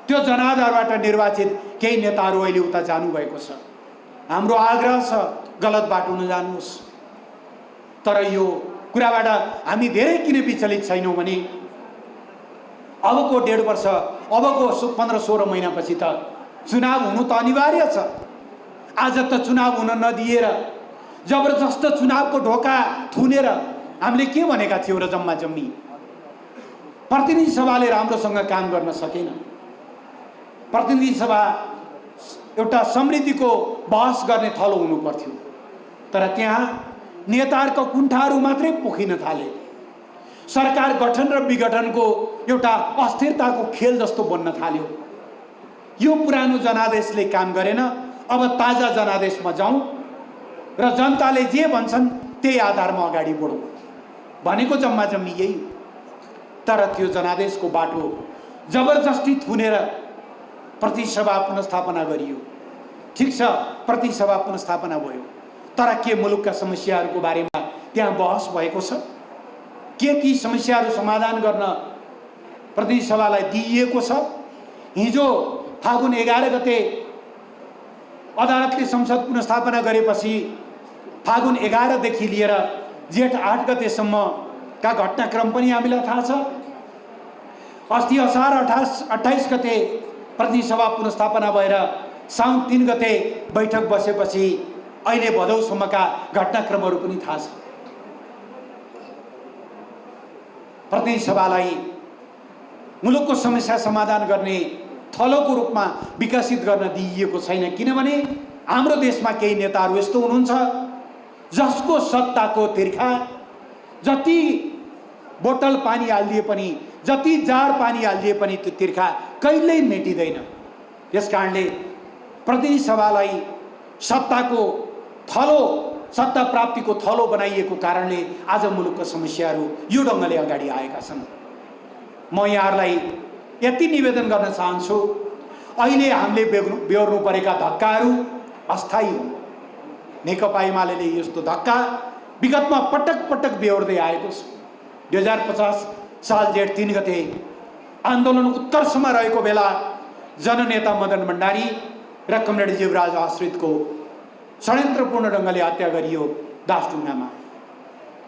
त्यो जनाधारबाट निर्वाचित केही नेताहरू अहिले उता जानुभएको छ। हाम्रो आग्रह छ गलत बाटो नजानुहोस्। तर यो कुराबाट हामी धेरै किन विचलित छैनौँ भने अबको 1.5 वर्ष, अबको 15-16 महिनापछि त चुनाव हुनु त अनिवार्य छ। आज त चुनाव हुन नदिएर जबरजस्त चुनावको ढोका थुनेर हामीले के भनेका थियौँ र जम्मा जम्मी प्रतिनिधि सभाले राम्रोसँग काम गर्न सकेन। प्रतिनिधि सभा एउटा समृद्धिको बहस गर्ने थलो हुनु पर्थ्यो, तर त्यहाँ नेताहरूको कुण्ठाहरू मात्रै पोखिन थाले। सरकार गठन र विघटनको एउटा अस्थिरताको खेल जस्तो बन्न थाल्यो। यो पुरानो जनादेशले काम गरेन। अब ताजा जनादेशमा जाउँ र जनताले जे भन्छन् त्यही आधारमा अगाडि बढौँ भनेको जम्मा जम्मी यही। तर त्यो जनादेशको बाटो जबरजस्ती थुनेर प्रतिनिधि सभा पुनर्स्थापना गरियो। ठिक छ, प्रतिनिधि सभा पुनर्स्थापना भयो, तर के मुलुकका समस्याहरूको बारेमा त्यहाँ बहस भएको छ? के समस्याहरू समाधान गर्न प्रतिनिधि सभालाई दिइएको छ? हिजो फागुन 11 गते अदालतले संसद पुनर्स्थापना गरेपछि फागुन 11 देखि लिएर जेठ 8 गतेसम्मका घटनाक्रम पनि हामीलाई थाहा छ। अस्ति असार 28 गते प्रतिनिधि सभा पुनर्स्थापना भएर साउन 3 गते बैठक बसेपछि अहिले भदौसम्मका घटनाक्रमहरू पनि थाहा छ। प्रतिनिधि सभालाई मुलुकको समस्या समाधान गर्ने थलोको रूपमा विकसित गर्न दिइएको छैन, किनभने हाम्रो देशमा केही नेताहरू यस्तो हुनुहुन्छ जसको सत्ताको तिर्खा जति बोतल पानी हालिदिए पनि, जति जार पानी हालिदिए पनि त्यो तिर्खा कहिल्यै मेटिँदैन। त्यसकारणले प्रतिनिधि सभालाई सत्ताको थलो, सत्ता प्राप्तिको थलो बनाइएको कारणले आज मुलुकका समस्याहरू यो ढङ्गले अगाडि आएका छन्। म यहाँहरूलाई यति निवेदन गर्न चाहन्छु, अहिले हामीले बेहोर्नु परेका धक्काहरू अस्थायी हुन्। नेकपा एमाले यस्तो धक्का विगतमा पटक पटक बेहोर्दै आएको छ। 2050 साल जेठ 3 गते आन्दोलन उत्कर्षमा रहेको बेला जननेता मदन भण्डारी र कमरेड जीवराज आश्रितको षड्यन्त्रपूर्ण ढङ्गले हत्या गरियो दासढुङ्गामा।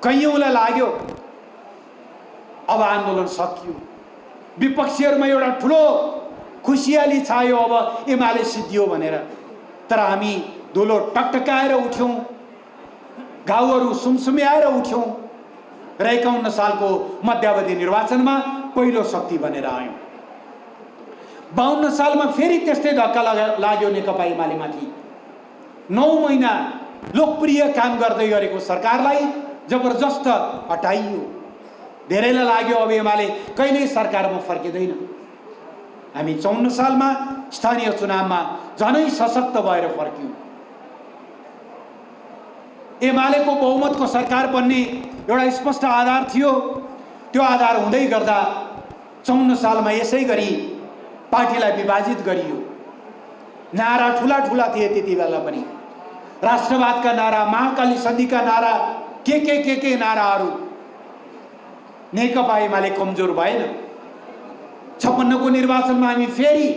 कैयौँलाई लाग्यो अब आन्दोलन सकियो, विपक्षीहरूमा एउटा ठुलो खुसियाली छायो, अब एमाले सिद्धियो भनेर। तर हामी धुलो टकटकाएर उठ्यौँ, घाउहरू सुमसुम्याएर उठ्यौँ र 51 सालको मध्यावधि निर्वाचनमा पहिलो शक्ति बनेर आयौँ। 52 सालमा फेरि त्यस्तै धक्का लाग्यो नेकपा एमालेमाथि। 9 महिना लोकप्रिय काम गर्दै गरेको सरकारलाई जबरजस्त हटाइयो। धेरैलाई लाग्यो अब एमाले कहिल्यै सरकारमा फर्किँदैन। हामी 54 सालमा स्थानीय चुनावमा झनै सशक्त भएर फर्क्यौँ। एमालेको बहुमतको सरकार बन्ने एउटा स्पष्ट आधार थियो। त्यो आधार हुँदै गर्दा 54 सालमा यसै गरी पार्टीलाई विभाजित गरियो। नारा ठुला ठुला थिए त्यति बेला पनि, राष्ट्रवादका नारा, महाकाली सन्धिका नारा, के नाराहरू। नेकपा एमाले कमजोर भएन। 56 को निर्वाचनमा हामी फेरि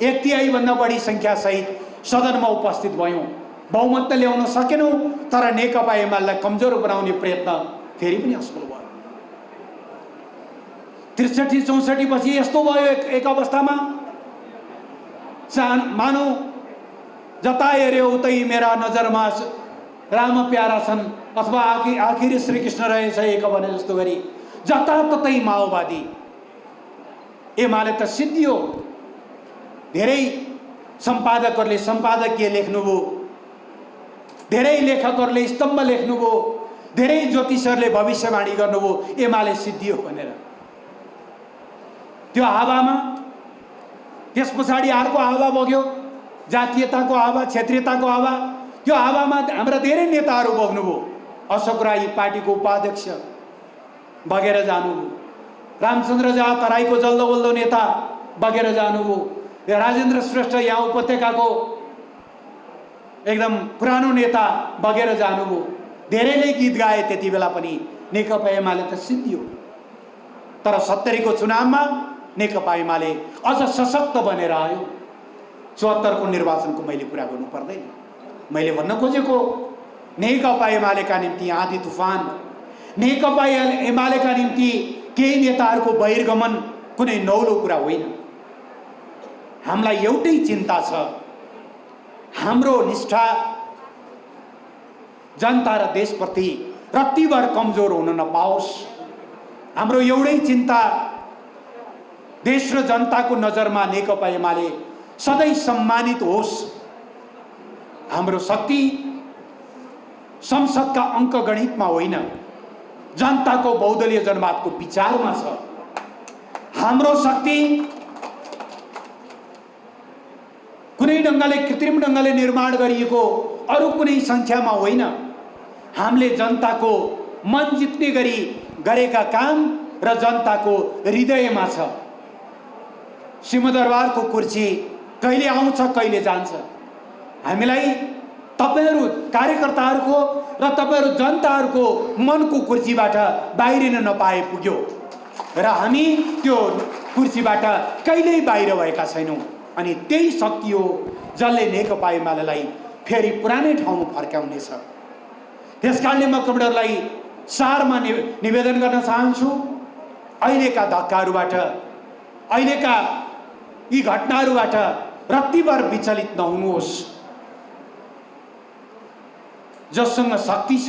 1/3 भन्दा बढी संख्या सहित सदनमा उपस्थित भयौँ। बहुमत त ल्याउन सकेनौँ, तर नेकपा एमालेलाई कमजोर बनाउने प्रयत्न फेरि पनि असफल भयो। 63-64 पछि यस्तो भयो एक अवस्थामा मानौ जता हेऱ्यो उतै मेरा नजरमा राम प्यारा छन् अथवा आखिर श्रीकृष्ण रहेछ एक भने जस्तो गरी जताततै माओवादी। एमाले त सिद्धियो। धेरै सम्पादकहरूले सम्पादकीय लेख्नुभयो, धेरै लेखकहरूले स्तम्भ लेख्नुभयो, धेरै ज्योतिषहरूले भविष्यवाणी गर्नुभयो एमाले सिद्धियो भनेर। त्यो हावामा त्यस पछाडि अर्को हावा बग्यो, जातीयताको हावा, क्षेत्रीयताको हावा। त्यो हावामा हाम्रा धेरै नेताहरू बग्नुभयो। अशोक राई पार्टीको उपाध्यक्ष बगेर जानुभयो, रामचन्द्र झा तराईको जल्दो बल्दो नेता बगेर जानुभयो, राजेन्द्र श्रेष्ठ यहाँ उपत्यकाको एकदम पुरानो नेता बगेर जानुभयो। धेरैले गीत गाए त्यति बेला पनि। नेकपा एमाले त सिद्धियो। तर 70 को चुनावमा नेकपा एमाले अझ सशक्त बनेर आयो। 74 को निर्वाचनको मैले कुरा गर्नु पर्दैन। मैले भन्न खोजेको नेकपा एमालेका निम्ति आँधी तुफान, नेकपा एमालेका निम्ति केही नेताहरूको बहिर्गमन कुनै नौलो कुरा होइन। हामीलाई एउटै चिन्ता छ, हाम्रो निष्ठा जनता र देशप्रति रत्तिभर कमजोर हुन नपाओस्। हाम्रो एउटै चिन्ता देश र जनताको नजरमा नेकपा एमाले सधैँ सम्मानित होस्। हाम्रो शक्ति संसदका अङ्कगणितमा होइन, जनताको बहुदलीय जनवादको विचारमा छ। हाम्रो शक्ति कुनै ढङ्गले कृत्रिम ढङ्गले निर्माण गरिएको अरू कुनै सङ्ख्यामा होइन। हामीले जनताको मन जित्ने गरी गरेका काम र जनताको हृदयमा छ। सिंहदरबारको कुर्सी कहिले आउँछ कहिले जान्छ। हामीलाई तपाईहरू कार्यकर्ताहरूको र तपाईहरू जनताहरूको मनको कुर्सीबाट बाहिरिन नपाए पुग्यो र हामी त्यो कुर्सीबाट कहिल्यै बाहिर भएका छैनौँ। अनि त्यही शक्ति हो जसले नेकपा एमालेलाई फेरि पुरानै ठाउँमा फर्काउनेछ। त्यसकारणले म कमरेडलाई सारमा निवेदन गर्न चाहन्छु, अहिलेका धक्काहरूबाट, अहिलेका यी घटनाहरूबाट रत्तिभर विचलित नहुनुहोस्। जससँग शक्ति छ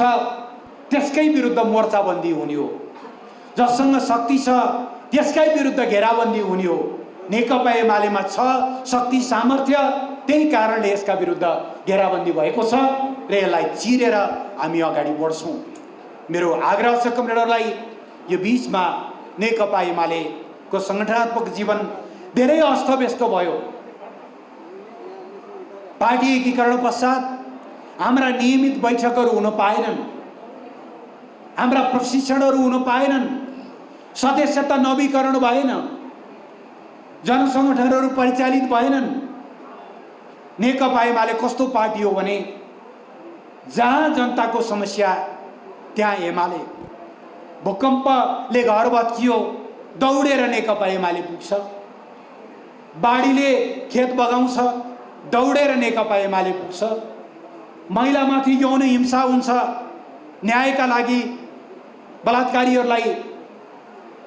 त्यसकै विरुद्ध मोर्चाबन्दी हुने हो, जससँग शक्ति छ त्यसकै विरुद्ध घेराबन्दी हुने हो। नेकपा एमालेमा छ शक्ति सामर्थ्य, त्यही कारणले यसका विरुद्ध घेराबन्दी भएको छ र यसलाई चिरेर हामी अगाडि बढ्छौँ। मेरो आग्रह छ कमरेडहरूलाई, यो बीचमा नेकपा एमालेको सङ्गठनात्मक जीवन धेरै अस्तव्यस्त भयो। पार्टी एकीकरण पश्चात हाम्रा नियमित बैठकहरू हुन पाएनन्, हाम्रा प्रशिक्षणहरू हुन पाएनन्, सदस्यता नवीकरण भएन, जनसङ्गठनहरू परिचालित भएनन्। नेकपा एमाले कस्तो पार्टी हो भने जहाँ जनताको समस्या त्यहाँ एमाले, भूकम्पले घर भत्कियो दौडेर नेकपा एमाले पुग्छ, बाढीले खेत बगाउँछ दौडेर नेकपा एमाले पुग्छ, महिलामाथि यौन हिंसा हुन्छ न्यायका लागि बलात्कारीहरूलाई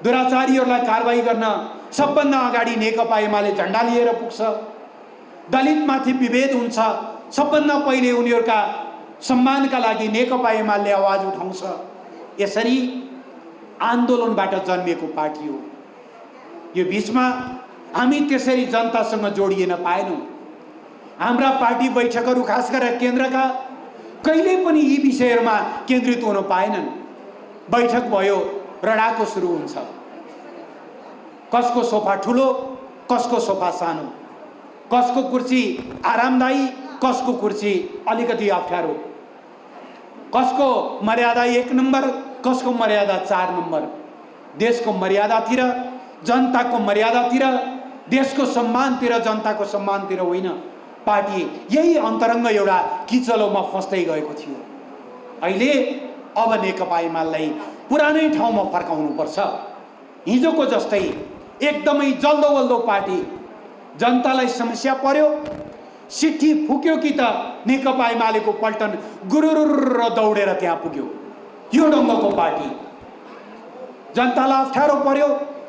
दुराचारीहरूलाई कारबाही गर्न सबभन्दा अगाडि नेकपा एमाले झन्डा लिएर पुग्छ, दलितमाथि विभेद हुन्छ सबभन्दा पहिले उनीहरूका सम्मानका लागि नेकपा एमाले आवाज उठाउँछ। यसरी आन्दोलनबाट जन्मिएको पार्टी हो। यो बिचमा हामी त्यसरी जनतासँग जोडिन पाएनौँ। हाम्रा पार्टी बैठकहरू खास गरेर केन्द्रका कहिले पनि यी विषयहरूमा केन्द्रित हुन पाएनन्। बैठक भयो रडाको सुरु हुन्छ, कसको सोफा ठुलो कसको सोफा सानो, कसको कुर्सी आरामदायी कसको कुर्सी अलिकति अप्ठ्यारो, कसको मर्यादा 1 नम्बर कसको मर्यादा 4 नम्बर। देशको मर्यादातिर, जनताको मर्यादातिर, देशको सम्मानतिर, जनताको सम्मानतिर होइन। पार्टी यही अन्तरङ्ग एउटा किचलोमा फस्दै गएको थियो। अहिले अब नेकपा एमालेलाई पुरानै ठाउँमा फर्काउनुपर्छ। हिजोको जस्तै एकदमै जल्दो बल्दो पार्टी, जनतालाई समस्या पर्यो सिट्ठी फुक्यो कि त नेकपा एमालेको पल्टन गुरुरुर दौडेर त्यहाँ पुग्यो। यो ढङ्गको पार्टी, जनतालाई अप्ठ्यारो पर्यो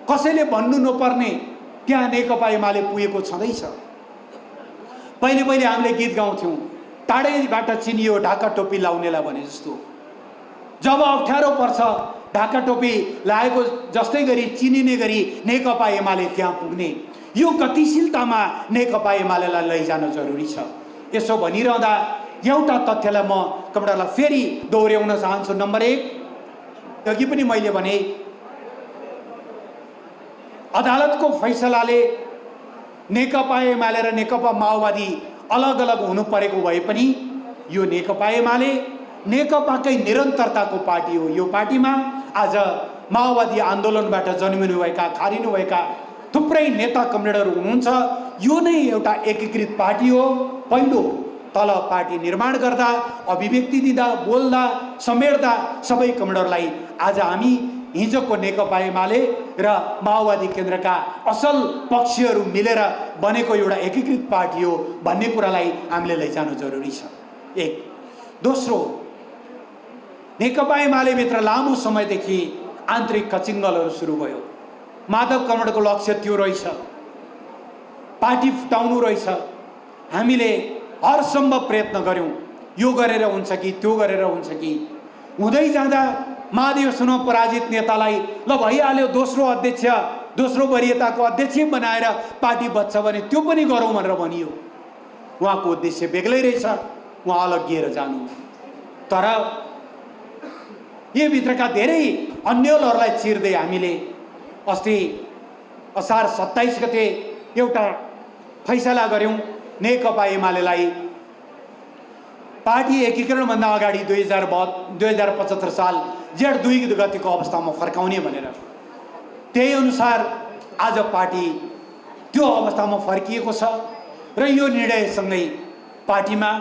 कसैले भन्नु नपर्ने त्यहाँ नेकपा एमाले पुगेको छँदैछ। पहिले पहिले हामीले गीत गाउँथ्यौँ, टाढैबाट चिनियो ढाका टोपी लाउनेलाई भने जस्तो। जब अप्ठ्यारो पर्छ ढाका टोपी लाएको जस्तै गरी चिनिने गरी नेकपा एमाले त्यहाँ पुग्ने, यो गतिशीलतामा नेकपा एमालेलाई लैजान जरुरी छ। यसो भनिरहँदा एउटा तथ्यलाई म कमडालाई फेरि दोहोऱ्याउन चाहन्छु। नम्बर 1, अघि पनि मैले भने अदालतको फैसलाले नेकपा एमाले र नेकपा माओवादी अलग अलग हुनु परेको भए पनि यो नेकपा एमाले नेकपाकै निरन्तरताको पार्टी हो। यो पार्टीमा आज माओवादी आन्दोलनबाट जन्मिनुभएका खारिनुभएका थुप्रै नेता कमरेडहरू हुनुहुन्छ। यो नै एउटा एकीकृत पार्टी हो। पहिलो तल पार्टी निर्माण गर्दा, अभिव्यक्ति दिँदा, बोल्दा, समेट्दा सबै कमरेडरलाई आज हामी हिजोको नेकपा एमाले र माओवादी केन्द्रका असल पक्षहरू मिलेर बनेको एउटा एकीकृत पार्टी हो भन्ने कुरालाई हामीले लैजानु जरुरी छ। एक। दोस्रो, नेकपा एमालेभित्र लामो समयदेखि आन्तरिक कचिङ्गलहरू सुरु भयो। माधव कमरेडको लक्ष्य त्यो रहेछ, पार्टी फुटाउनु रहेछ। हामीले हर सम्भव प्रयत्न गऱ्यौँ, यो गरेर हुन्छ कि त्यो गरेर हुन्छ कि। हुँदै जाँदा महादेव सुन पराजित नेतालाई ल भइहाल्यो दोस्रो अध्यक्ष, दोस्रो वरियताको अध्यक्ष बनाएर पार्टी बच्छ भने त्यो पनि गरौँ भनेर भनियो। उहाँको उद्देश्य बेग्लै रहेछ, उहाँ अलग्गिएर जानु। तर यो भित्रका धेरै अन्यलहरूलाई चिर्दै हामीले अस्ति असार 27 गते एउटा फैसला गऱ्यौँ। नेकपा एमालेलाई पार्टी एकीकरणभन्दा अगाडि 2075 साल जेठ 2 गतिको अवस्थामा फर्काउने भनेर। त्यही अनुसार आज पार्टी त्यो अवस्थामा फर्किएको छ र यो निर्णयसँगै पार्टीमा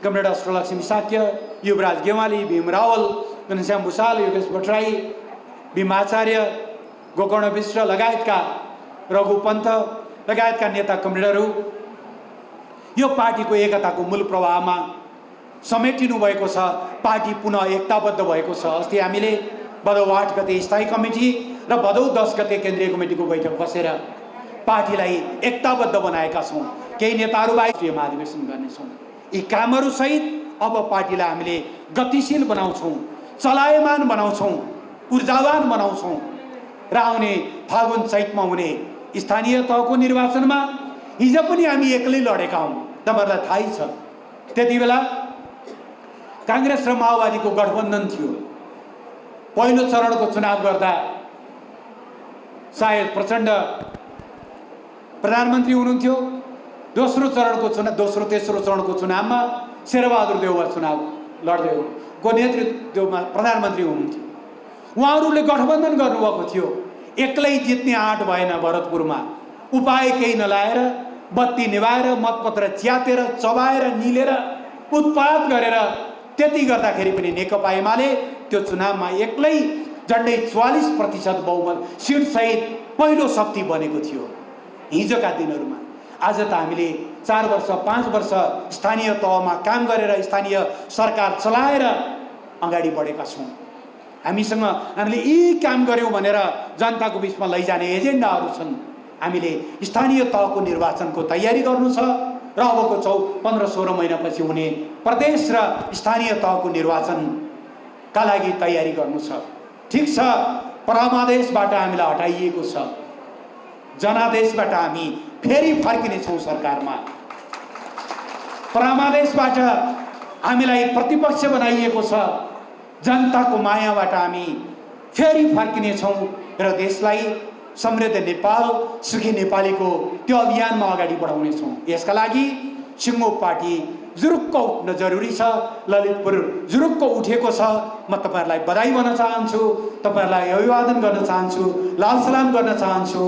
कमरेड अष्टलक्ष्मी साक्य, युवराज गेवाली, भीम रावल, घनश्याम भुषाल, योगेश भट्टराई, भीम आचार्य, गोकर्ण विष्ट लगायतका, रघु पन्त लगायतका नेता कमरेडहरू यो पार्टीको एकताको मूल प्रवाहमा समेटिनु भएको छ। पार्टी पुनः एकताबद्ध भएको छ। अस्ति हामीले भदौ 8 गते स्थायी कमिटी र भदौ 10 गते केन्द्रीय कमिटीको बैठक बसेर पार्टीलाई एकताबद्ध बनाएका छौँ। केही नेताहरू बाहेक महाधिवेशन गर्नेछौँ। यी कामहरू सहित अब पार्टीलाई हामीले गतिशील बनाउँछौँ, चलायमान बनाउँछौँ, ऊर्जावान बनाउँछौँ र आउने फागुन चैतमा हुने स्थानीय तहको निर्वाचनमा हिजो पनि हामी एक्लै लडेका हौँ, तपाईँहरूलाई थाहै छ। त्यति बेला कांग्रेस र माओवादीको गठबन्धन थियो। पहिलो चरणको चुनाव गर्दा सायद प्रचण्ड प्रधानमन्त्री हुनुहुन्थ्यो। दोस्रो चरणको चुनाव, दोस्रो तेस्रो चरणको चुनावमा शेरबहादुर देउवा चुनाव लड्दै को नेतृत्वमा प्रधानमन्त्री हुनुहुन्थ्यो। उहाँहरूले गठबन्धन गर्नुभएको थियो। एक्लै जित्ने आँट भएन भरतपुरमा। उपाय केही नलाएर, बत्ती निभाएर, मतपत्र च्यातेर, चबाएर, निलेर, उत्पात गरेर त्यति गर्दाखेरि पनि नेकपा एमाले त्यो चुनावमा एक्लै झन्डै 44% बहुमत सिटसहित पहिलो शक्ति बनेको थियो हिजोका दिनहरूमा। आज त हामीले 4 वर्ष 5 वर्ष स्थानीय तहमा काम गरेर स्थानीय सरकार चलाएर अगाडि बढेका छौँ। हामीले यी काम गर्यौँ भनेर जनताको बिचमा लैजाने एजेन्डाहरू छन्। हामीले स्थानीय तहको निर्वाचनको तयारी गर्नु छ र अबको 15-16 महिनापछि हुने प्रदेश र स्थानीय तहको निर्वाचनका लागि तयारी गर्नु छ। ठिक छ, परमादेशबाट हामीलाई हटाइएको छ, जनादेशबाट हामी फेरि फर्किनेछौँ सरकारमा। परमादेशबाट हामीलाई प्रतिपक्ष बनाइएको छ, जनताको मायाबाट हामी फेरि फर्किनेछौँ र देशलाई समृद्ध नेपाल सुखी नेपालीको त्यो अभियानमा अगाडि बढाउनेछौँ। यसका लागि सिङ्गो पार्टी जुरुक्क उठ्न जरुरी छ। ललितपुर जुरुक्क उठेको छ। म तपाईँहरूलाई बधाई भन्न चाहन्छु, तपाईँहरूलाई अभिवादन गर्न चाहन्छु, लाल सलाम गर्न चाहन्छु।